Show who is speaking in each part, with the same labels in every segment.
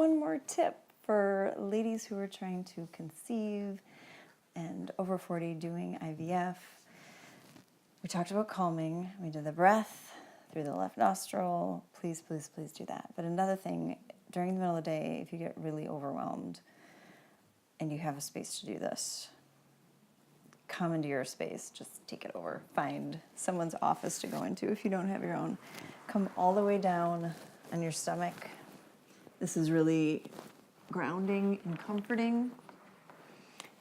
Speaker 1: one more tip for ladies who are trying to conceive and over 40 doing IVF. We talked about calming. We did the breath through the left nostril. Please, please, please do that. But another thing, during the middle of the day, if you get really overwhelmed and you have a space to do this, come into your space. Just take it over. Find someone's office to go into if you don't have your own. Come all the way down on your stomach. This is really grounding and comforting.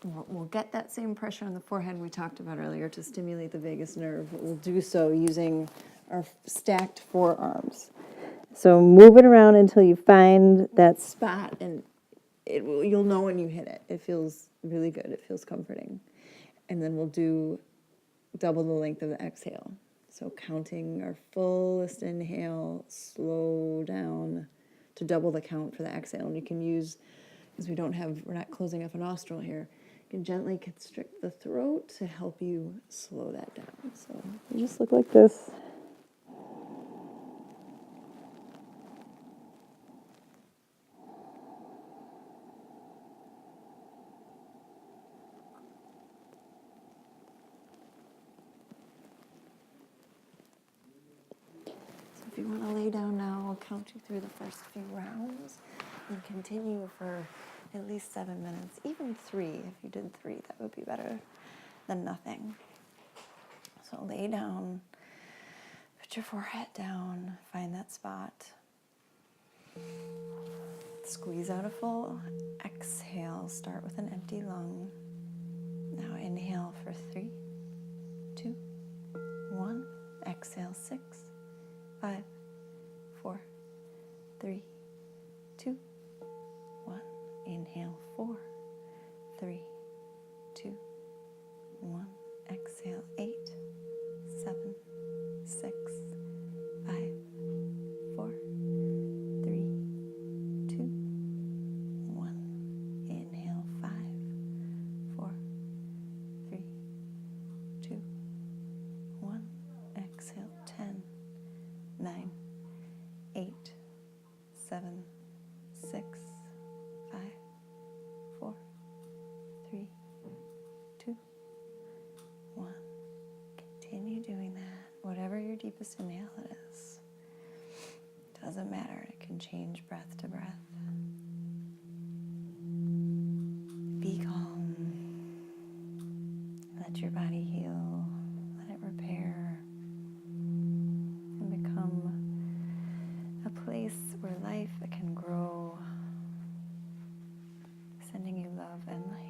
Speaker 1: We'll get that same pressure on the forehead we talked about earlier to stimulate the vagus nerve. We'll do so using our stacked forearms. So move it around until you find that spot, and you'll know when you hit it. It feels really good. It feels comforting. And then we'll do double the length of the exhale. So counting our fullest inhale, slow down to double the count for the exhale. And you can use, because we're not closing up a nostril here, you can gently constrict the throat to help you slow that down. So you just look like this. If you want to lay down now, I'll count you through the first few rounds and continue for at least 7 minutes, even 3. If you did 3, that would be better than nothing. So lay down, put your forehead down, find that spot. Squeeze out a full exhale, start with an empty lung. Now inhale for 3, 2, 1. Exhale 6, 5, 4, 3, 2, 1. Inhale 4, 3, 2, 1. Exhale 8, 7, 6, 5, 4, 3, 2, 1. Inhale 5, 4, 3, 2, 1. Exhale 10, 9, 8, 7, 6, 5, 4, 3, 2, 1. Continue doing that. Whatever your deepest inhale is, doesn't matter. It can change breath to breath. Be calm. Let your body heal. Let it repair. And become a place where life can grow, sending you love and light.